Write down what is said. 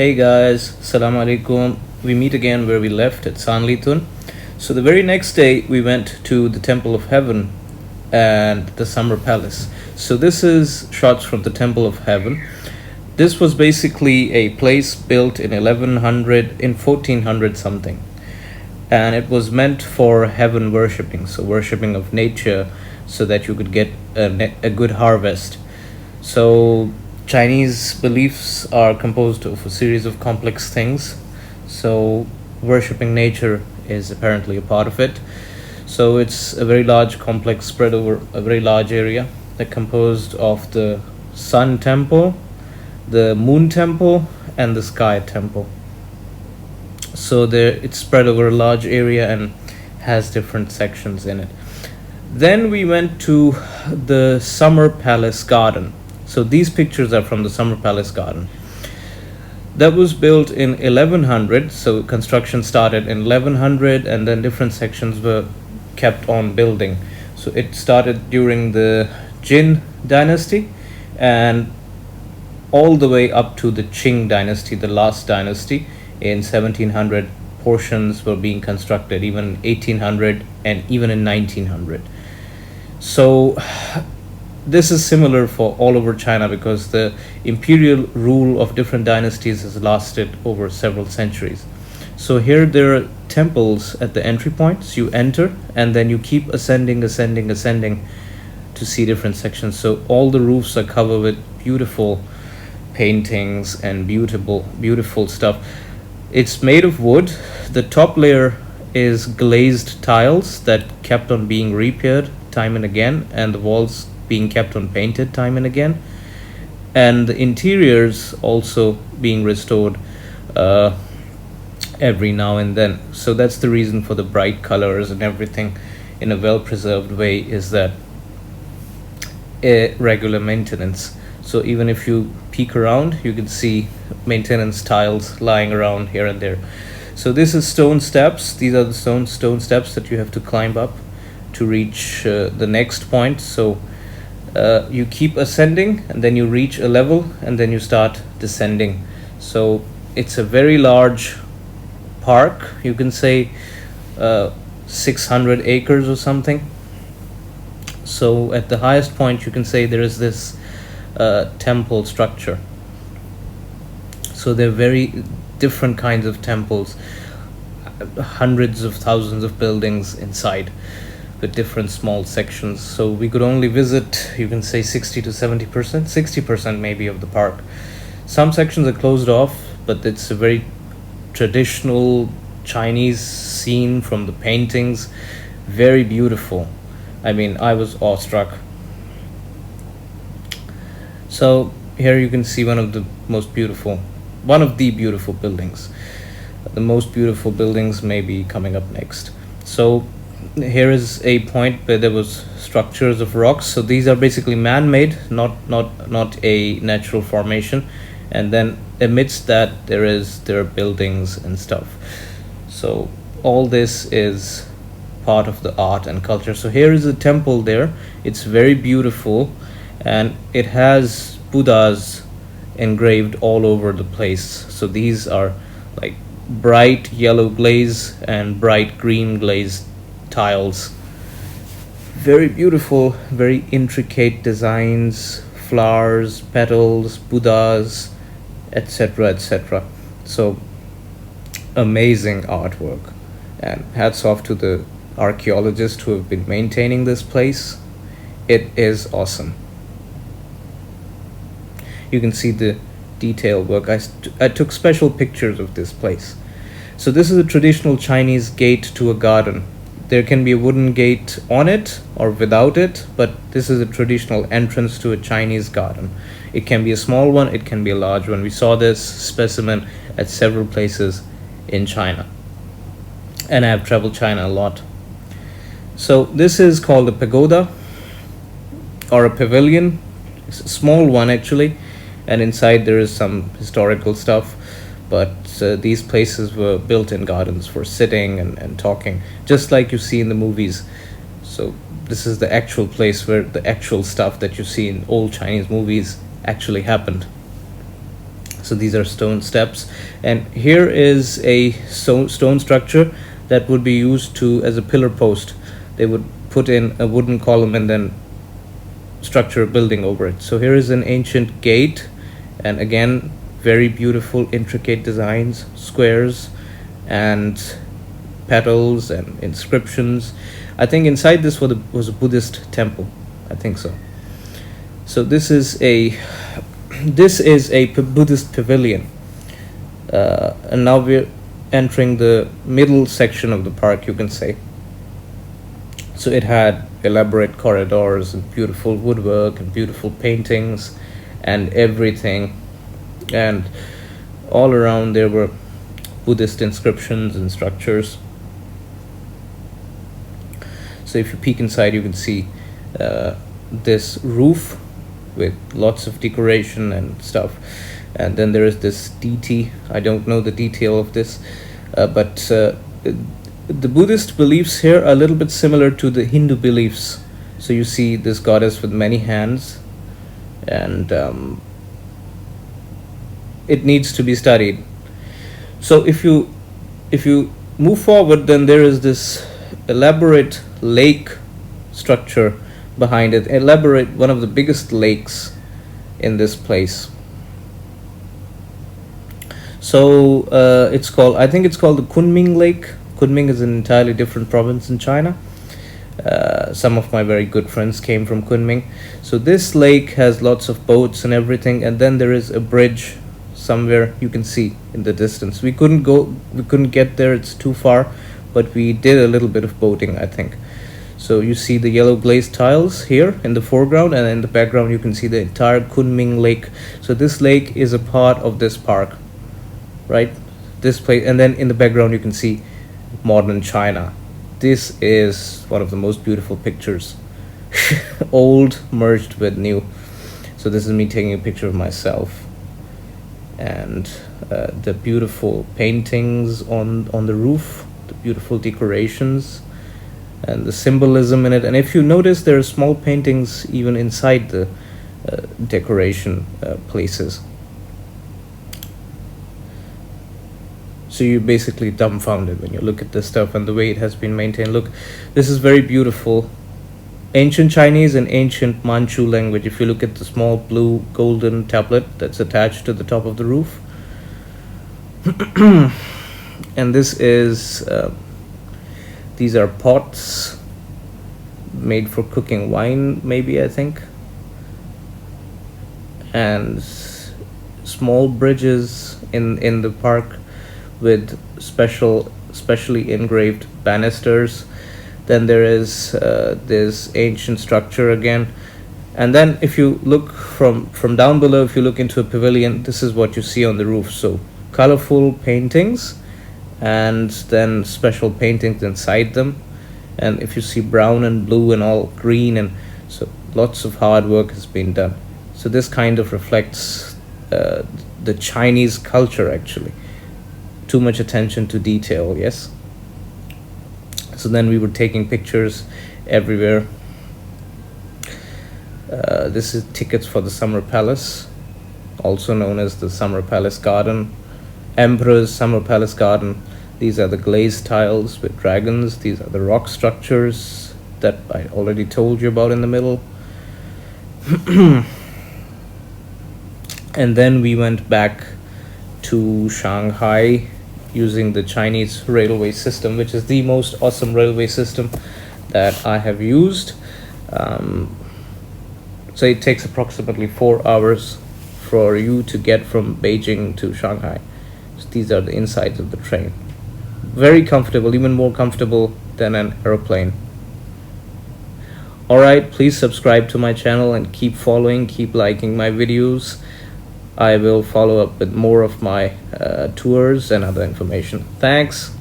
Hey guys, Assalamu alaikum. We meet again where we left at Sanlitun. So the very next day we went to the Temple of Heaven and the Summer Palace. So this is shots from the Temple of Heaven. This was basically a place built in 1100 in 1400 something. And it was meant for heaven worshipping, so worshipping of nature so that you could get a good harvest. So Chinese beliefs are composed of a series of complex things. So worshipping nature is apparently a part of it. So it's a very large complex spread over a very large area. They're composed of the Sun Temple, the Moon Temple, and the Sky Temple. So it's spread over a large area and has different sections in it. Then we went to the Summer Palace Garden. So these pictures are from the Summer Palace Garden. That was built in 1100. So construction started in 1100 and then different sections were kept on building. So it started during the Jin dynasty and all the way up to the Qing dynasty, the last dynasty. In 1700, portions were being constructed, even 1800 and even in 1900. So this is similar for all over China because the imperial rule of different dynasties has lasted over several centuries. So here there are temples at the entry points. You enter and then you keep ascending to see different sections. So all the roofs are covered with beautiful paintings and beautiful stuff. It's made of wood. The top layer is glazed tiles that kept on being repaired time and again, and the walls being kept on painted time and again, and the interiors also being restored every now and then. So that's the reason for the bright colors and everything in a well-preserved way, is that a regular maintenance. So even if you peek around, you can see maintenance tiles lying around here and there. So this is stone steps. These are the stone steps that you have to climb up to reach the next point. So you keep ascending and then you reach a level and then you start descending. So it's a very large park. You can say 600 acres or something. So at the highest point you can say there is this temple structure. So they're very different kinds of temples, hundreds of thousands of buildings inside with different small sections. So we could only visit, you can say 60 to 70%, 60% maybe of the park. Some sections are closed off, but it's a very traditional Chinese scene from the paintings. Very beautiful. I mean, I was awestruck. So here you can see one of the beautiful buildings. The most beautiful buildings may be coming up next. So here is a point where there was structures of rocks. So these are basically man-made, not a natural formation. And then amidst that there are buildings and stuff. So all this is part of the art and culture. So here is a temple there. It's very beautiful. And it has Buddhas engraved all over the place. So these are like bright yellow glaze and bright green glazed tiles. Very beautiful, very intricate designs, flowers, petals, Buddhas, etc., etc. So amazing artwork. And hats off to the archaeologists who have been maintaining this place. It is awesome. You can see the detail work. I took special pictures of this place. So this is a traditional Chinese gate to a garden. There can be a wooden gate on it or without it, but this is a traditional entrance to a Chinese garden. It can be a small one, it can be a large one. We saw this specimen at several places in China. And I have traveled China a lot. So this is called a pagoda or a pavilion. It's a small one actually. And inside there is some historical stuff, but these places were built in gardens for sitting and talking, just like you see in the movies. So this is the actual place where the actual stuff that you see in old Chinese movies actually happened. So these are stone steps, and here is a stone structure that would be used to as a pillar post. They would put in a wooden column and then structure a building over it. So here is an ancient gate, and again, very beautiful intricate designs, squares and petals and inscriptions. I think inside this was a Buddhist temple. I think so. So this is a Buddhist pavilion, and now we're entering the middle section of the park, you can say. So it had elaborate corridors and beautiful woodwork and beautiful paintings and everything, and all around there were Buddhist inscriptions and structures. So if you peek inside, you can see this roof with lots of decoration and stuff, and then there is this deity. I don't know the detail of this, but the Buddhist beliefs here are a little bit similar to the Hindu beliefs. So you see this goddess with many hands, and it needs to be studied. So if you move forward, then there is this elaborate lake structure behind it. One of the biggest lakes in this place. So I think it's called the Kunming Lake. Kunming is an entirely different province in China. Some of my very good friends came from Kunming. So this lake has lots of boats and everything, and then there is a bridge somewhere you can see in the distance. We couldn't get there, it's too far, but we did a little bit of boating, I think. So you see the yellow glazed tiles here in the foreground, and in the background you can see the entire Kunming Lake. So this lake is a part of this park, right? This place, and then in the background you can see modern China. This is one of the most beautiful pictures. Old merged with new. So this is me taking a picture of myself, and the beautiful paintings on the roof, the beautiful decorations and the symbolism in it. And if you notice, there are small paintings even inside the decoration places. So you're basically dumbfounded when you look at this stuff and the way it has been maintained. Look, this is very beautiful. Ancient Chinese and ancient Manchu language. If you look at the small blue golden tablet that's attached to the top of the roof. And this is these are pots made for cooking wine, maybe, I think. And small bridges in the park with specially engraved banisters. Then there is this ancient structure again, and then if you look from down below, if you look into a pavilion, this is what you see on the roof. So colorful paintings, and then special paintings inside them, and if you see brown and blue and all green, and so lots of hard work has been done. So this kind of reflects the Chinese culture, actually. Too much attention to detail, yes. So then we were taking pictures everywhere. This is tickets for the Summer Palace, also known as the Summer Palace Garden, Emperor's Summer Palace Garden. These are the glazed tiles with dragons. These are the rock structures that I already told you about in the middle. And then we went back to Shanghai using the Chinese railway system, which is the most awesome railway system that I have used. So it takes approximately 4 hours for you to get from Beijing to Shanghai. So these are the insides of the train. Very comfortable, even more comfortable than an aeroplane. Alright, please subscribe to my channel and keep following, keep liking my videos. I will follow up with more of my tours and other information. Thanks.